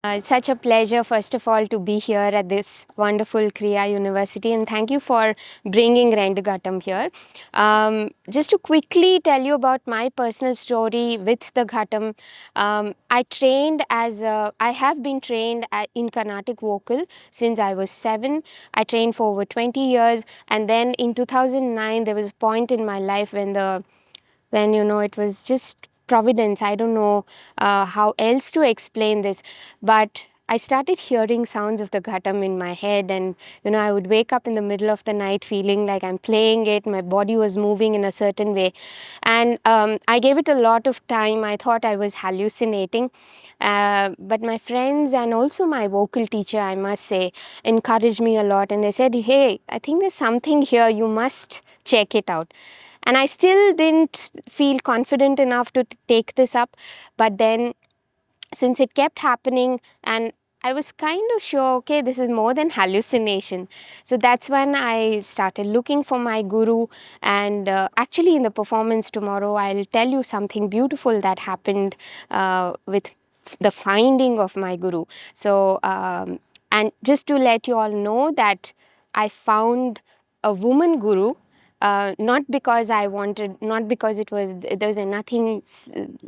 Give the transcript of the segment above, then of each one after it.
It's such a pleasure, first of all, to be here at this wonderful Krea University, and thank you for bringing Rendu Ghatam here. Just to quickly tell you about my personal story with the Ghatam, I have been trained in Carnatic vocal since I was 7. I trained for over 20 years, and then in 2009, there was a point in my life when it was just providence. I don't know how else to explain this, but I started hearing sounds of the Ghatam in my head, and I would wake up in the middle of the night feeling like I'm playing it. My body was moving in a certain way, and I gave it a lot of time. I thought I was hallucinating, but my friends and also my vocal teacher, I must say, encouraged me a lot, and they said, "Hey, I think there's something here. You must check it out." And I still didn't feel confident enough to take this up. But then, since it kept happening, and I was kind of sure, okay, this is more than hallucination. So that's when I started looking for my guru. And actually, in the performance tomorrow, I'll tell you something beautiful that happened with the finding of my guru. So, and just to let you all know that I found a woman guru, not because I wanted, not because there was nothing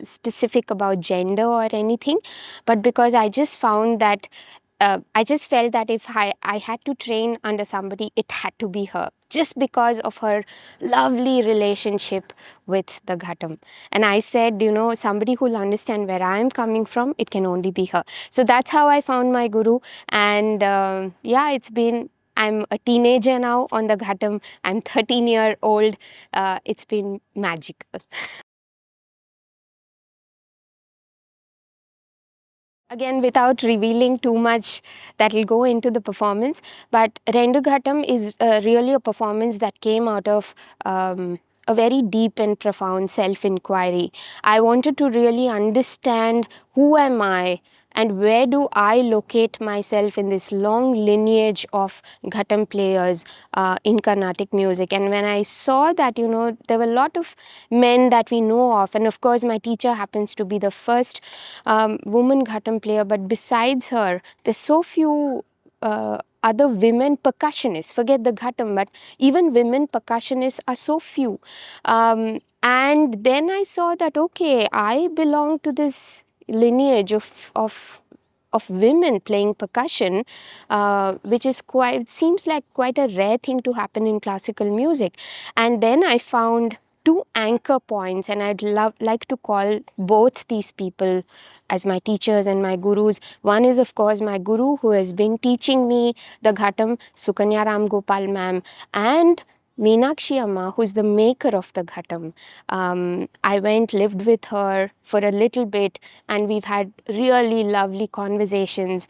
specific about gender or anything, but because I just found that I just felt that if I had to train under somebody, it had to be her, just because of her lovely relationship with the Ghatam. And I said, somebody who'll understand where I am coming from, it can only be her. So that's how I found my guru. And yeah, I'm a teenager now on the Ghatam. I'm 13-year-old. It's been magical. Again, without revealing too much that will go into the performance, but Rendu Ghatam is really a performance that came out of a very deep and profound self-inquiry. I wanted to really understand, who am I and where do I locate myself in this long lineage of Ghatam players in Carnatic music. And when I saw that, there were a lot of men that we know of, and of course my teacher happens to be the first woman Ghatam player, but besides her, there's so few other women percussionists. Forget the Ghatam, but even women percussionists are so few. And then I saw that, okay, I belong to this lineage of women playing percussion, which is quite, seems like quite a rare thing to happen in classical music. And then I found two anchor points, and like to call both these people as my teachers and my gurus. One is, of course, my guru who has been teaching me the Ghatam, Sukanya Ram Gopal ma'am, and Meenakshi Amma, who is the maker of the Ghatam. I lived with her for a little bit, and we've had really lovely conversations,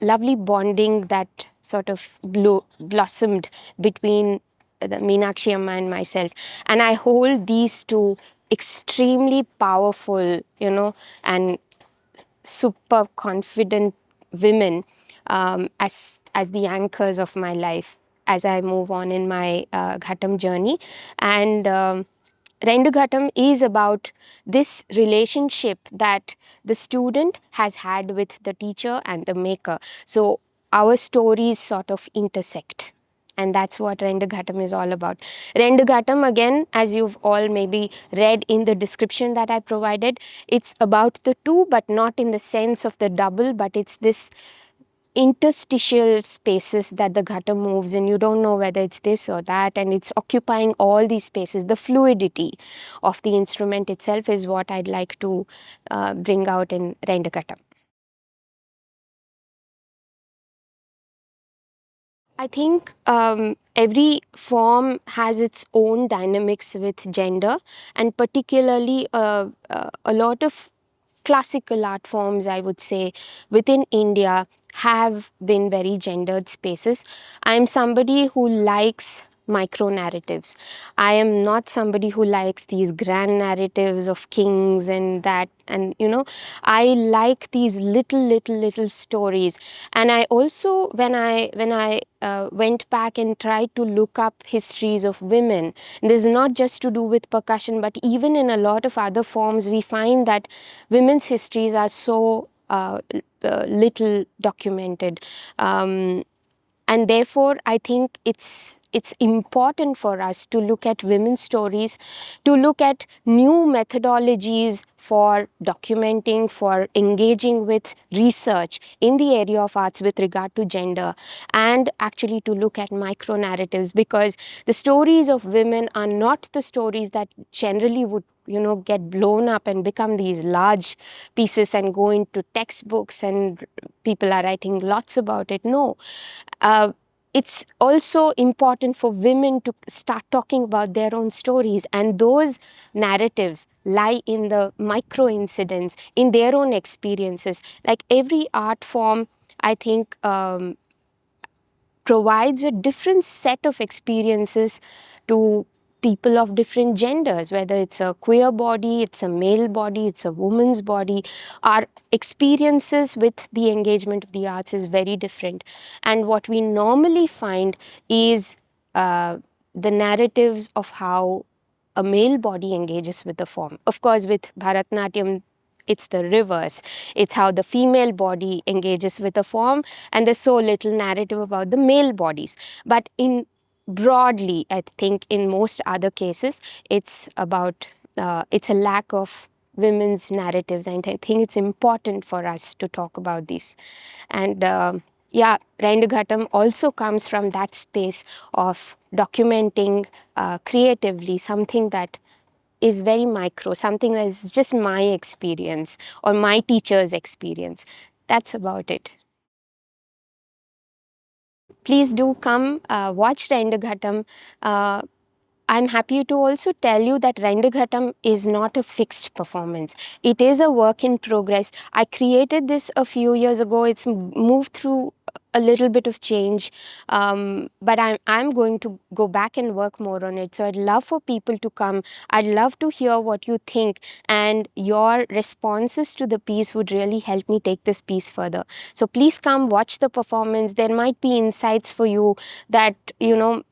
lovely bonding that sort of blossomed between the Meenakshi Amma and myself. And I hold these two extremely powerful, and super confident women as the anchors of my life as I move on in my Ghatam journey. And Rendu Ghatam is about this relationship that the student has had with the teacher and the maker. So our stories sort of intersect. And that's what Rendu Ghatam is all about. Rendu Ghatam, again, as you've all maybe read in the description that I provided, it's about the two, but not in the sense of the double, but it's this interstitial spaces that the Ghatam moves in. You don't know whether it's this or that, and it's occupying all these spaces. The fluidity of the instrument itself is what I'd like to bring out in Rendu Ghatam. I think every form has its own dynamics with gender, and particularly a lot of classical art forms, I would say, within India have been very gendered spaces. I'm somebody who likes micro narratives. I am not somebody who likes these grand narratives of kings and that, and I like these little stories. And I also, when I went back and tried to look up histories of women, this is not just to do with percussion, but even in a lot of other forms, we find that women's histories are so little documented. And therefore I think it's important for us to look at women's stories, to look at new methodologies for documenting, for engaging with research in the area of arts with regard to gender, and actually to look at micro narratives, because the stories of women are not the stories that generally would get blown up and become these large pieces and go into textbooks and people are writing lots about it. No, uh, it's also important for women to start talking about their own stories, and those narratives lie in the micro incidents, in their own experiences. Like every art form, I think, provides a different set of experiences to people of different genders, whether it's a queer body, it's a male body, it's a woman's body. Our experiences with the engagement of the arts is very different. And what we normally find is the narratives of how a male body engages with the form. Of course, with Bharatanatyam, it's the reverse. It's how the female body engages with a form, and there's so little narrative about the male bodies. But in broadly, I think in most other cases, it's about it's a lack of women's narratives, and I think it's important for us to talk about these. And yeah, Rendu Ghatam also comes from that space of documenting creatively something that is very micro, something that is just my experience or my teacher's experience. That's about it. Please do come watch Rendu Ghatam. Uh, I'm happy to also tell you that Rendu Ghatam is not a fixed performance. It is a work in progress. I created this a few years ago. It's moved through a little bit of change, but I'm going to go back and work more on it. So I'd love for people to come. I'd love to hear what you think, and your responses to the piece would really help me take this piece further. So please come watch the performance. There might be insights for you that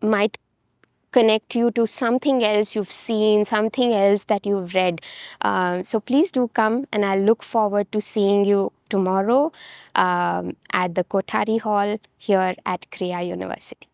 might connect you to something else you've seen, something else that you've read. So please do come, and I look forward to seeing you tomorrow at the Kothari Hall here at Krea University.